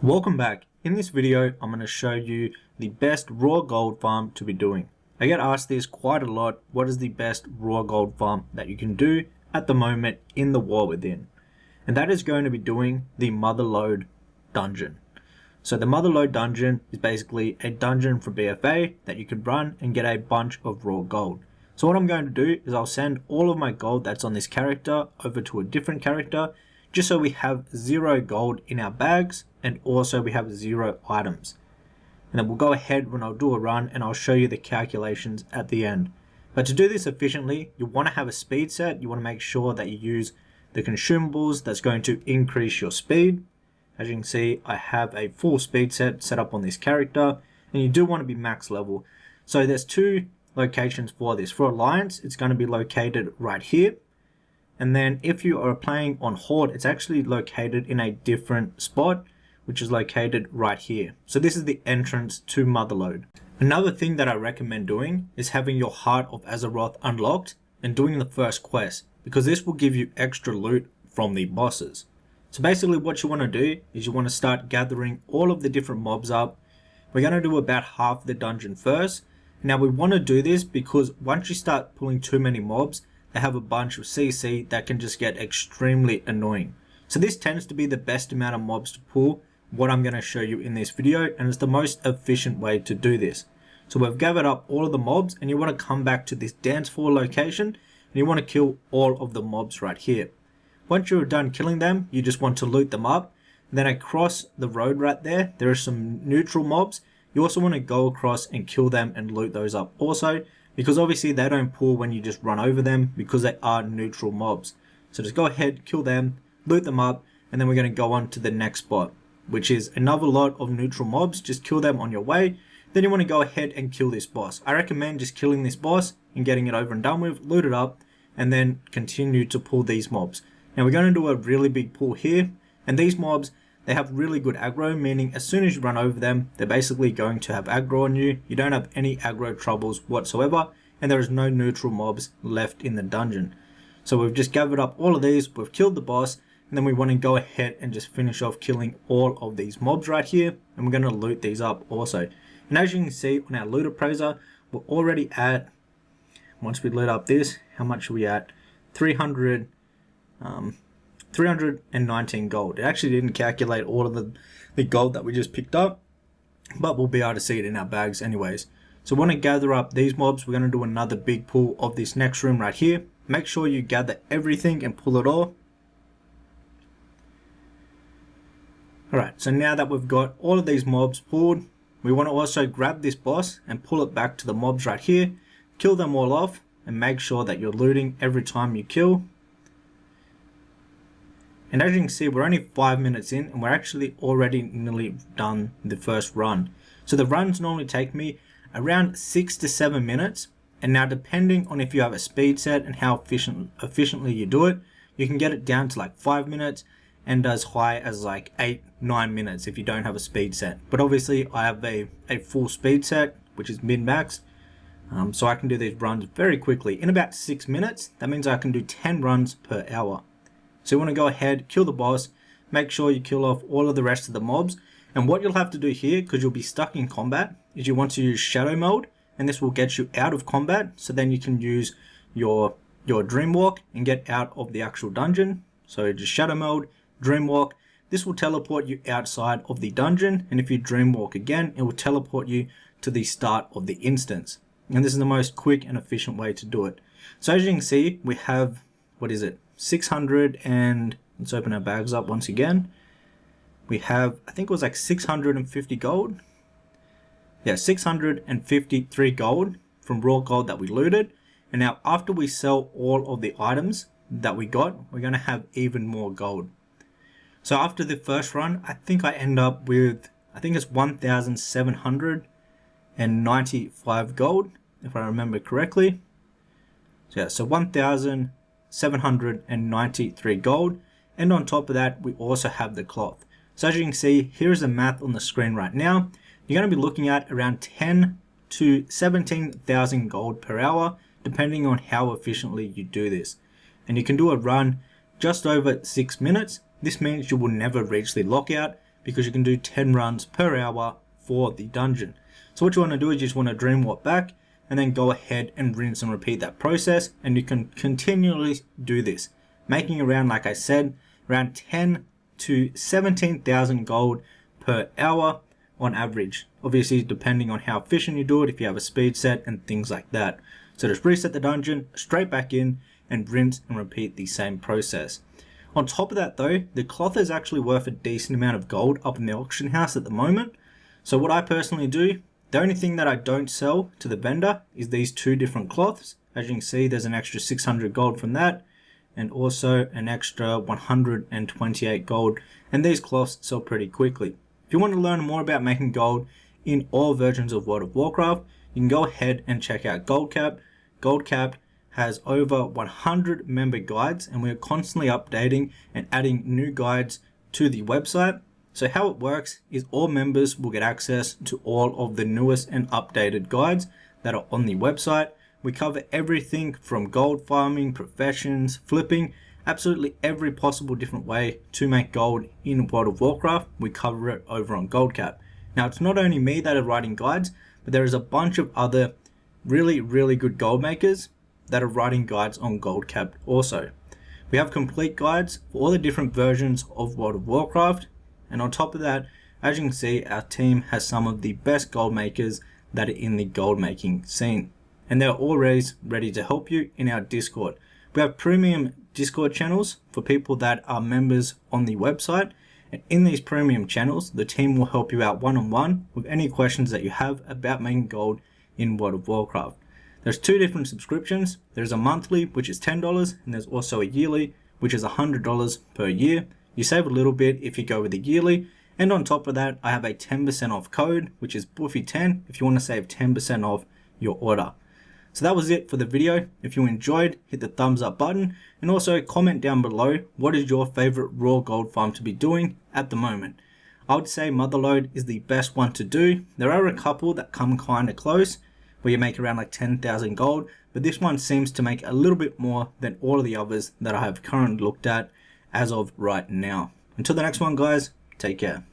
Welcome back. In this video, I'm going to show you the best raw gold farm to be doing. I get asked this quite a lot. What is the best raw gold farm that you can do at the moment in the War Within? And that is going to be doing the Motherlode dungeon. So the Motherlode dungeon is basically a dungeon for BFA that you can run and get a bunch of raw gold. So what I'm going to do is I'll send all of my gold that's on this character over to a different character, just so we have 0 gold in our bags and also we have 0 items. And then we'll go ahead when I'll do a run and I'll show you the calculations at the end. But to do this efficiently, you want to have a speed set. You want to make sure that you use the consumables that's going to increase your speed. As you can see, I have a full speed set up on this character, and you do want to be max level. So there's 2 locations for this. For Alliance, it's going to be located right here. And then if you are playing on Horde, it's actually located in a different spot, which is located right here. So this is the entrance to Motherlode. Another thing that I recommend doing is having your Heart of Azeroth unlocked and doing the first quest, because this will give you extra loot from the bosses. So basically what you want to do is you want to start gathering all of the different mobs up. We're going to do about half the dungeon first. Now we want to do this because once you start pulling too many mobs, they have a bunch of CC that can just get extremely annoying. So this tends to be the best amount of mobs to pull, what I'm going to show you in this video, and it's the most efficient way to do this. So we've gathered up all of the mobs, and you want to come back to this dance floor location, and you want to kill all of the mobs right here. Once you're done killing them, you just want to loot them up. And then across the road right there, there are some neutral mobs. You also want to go across and kill them and loot those up also, because obviously they don't pull when you just run over them because they are neutral mobs. So just go ahead, kill them, loot them up, and then we're going to go on to the next spot, which is another lot of neutral mobs. Just kill them on your way. Then you want to go ahead and kill this boss. I recommend just killing this boss and getting it over and done with, loot it up, and then continue to pull these mobs. Now we're going to do a really big pull here, and these mobs, they have really good aggro, meaning as soon as you run over them, they're basically going to have aggro on you. You don't have any aggro troubles whatsoever, and there is no neutral mobs left in the dungeon. So we've just gathered up all of these, we've killed the boss, and then we want to go ahead and just finish off killing all of these mobs right here, and we're going to loot these up also. And as you can see on our loot appraiser, we're already at, once we loot up this, how much are we at? 319 gold. It actually didn't calculate all of the gold that we just picked up, but we'll be able to see it in our bags anyways. So we want to gather up these mobs. We're going to do another big pull of this next room right here. Make sure you gather everything and pull it all. Alright, so now that we've got all of these mobs pulled, we want to also grab this boss and pull it back to the mobs right here, kill them all off, and make sure that you're looting every time you kill. And as you can see, we're only 5 minutes in, and we're actually already nearly done the first run. So the runs normally take me around 6 to 7 minutes, and now depending on if you have a speed set and how efficiently you do it, you can get it down to like 5 minutes, and as high as like 8-9 minutes if you don't have a speed set. But obviously I have a full speed set, which is min-max, so I can do these runs very quickly. In about 6 minutes, that means I can do 10 runs per hour. So you want to go ahead, kill the boss, make sure you kill off all of the rest of the mobs. And what you'll have to do here, because you'll be stuck in combat, is you want to use shadow mode, and this will get you out of combat, so then you can use your dream walk and get out of the actual dungeon. So just shadow mode, dream walk. This will teleport you outside of the dungeon, and if you dream walk again, it will teleport you to the start of the instance. And this is the most quick and efficient way to do it. So as you can see, we have, what is it, 600 and, let's open our bags up once again. We have, I think it was like 650 gold. Yeah, 653 gold from raw gold that we looted. And now after we sell all of the items that we got, we're going to have even more gold. So after the first run, I think I end up with, I think it's 1,795 gold, if I remember correctly. So yeah, so 1,793 gold. And on top of that, we also have the cloth. So as you can see, here's the math on the screen right now. You're going to be looking at around 10 to 17,000 gold per hour, depending on how efficiently you do this. And you can do a run just over 6 minutes. This means you will never reach the lockout because you can do 10 runs per hour for the dungeon. So what you want to do is you just want to dream warp back and then go ahead and rinse and repeat that process, and you can continually do this, making around, like I said, around 10 to 17,000 gold per hour on average. Obviously depending on how efficient you do it, if you have a speed set and things like that. So just reset the dungeon, straight back in, and rinse and repeat the same process. On top of that though, the cloth is actually worth a decent amount of gold up in the auction house at the moment. So what I personally do, the only thing that I don't sell to the vendor is these two different cloths. As you can see, there's an extra 600 gold from that, and also an extra 128 gold, and these cloths sell pretty quickly. If you want to learn more about making gold in all versions of World of Warcraft, you can go ahead and check out Goldcap. Goldcap has over 100 member guides, and we are constantly updating and adding new guides to the website. So how it works is all members will get access to all of the newest and updated guides that are on the website. We cover everything from gold farming, professions, flipping, absolutely every possible different way to make gold in World of Warcraft. We cover it over on Goldcap. Now it's not only me that are writing guides, but there is a bunch of other really good gold makers that are writing guides on Goldcap also. We have complete guides for all the different versions of World of Warcraft. And on top of that, as you can see, our team has some of the best gold makers that are in the gold making scene. And they're always ready to help you in our Discord. We have premium Discord channels for people that are members on the website. And in these premium channels, the team will help you out one-on-one with any questions that you have about making gold in World of Warcraft. There's two different subscriptions. There's a monthly, which is $10, and there's also a yearly, which is $100 per year. You save a little bit if you go with the yearly, and on top of that, I have a 10% off code, which is Buffy10, if you want to save 10% off your order. So that was it for the video. If you enjoyed, hit the thumbs up button, and also comment down below what is your favorite raw gold farm to be doing at the moment. I would say Motherlode is the best one to do. There are a couple that come kind of close, where you make around like 10,000 gold, but this one seems to make a little bit more than all of the others that I have currently looked at as of right now. Until the next one, guys, take care.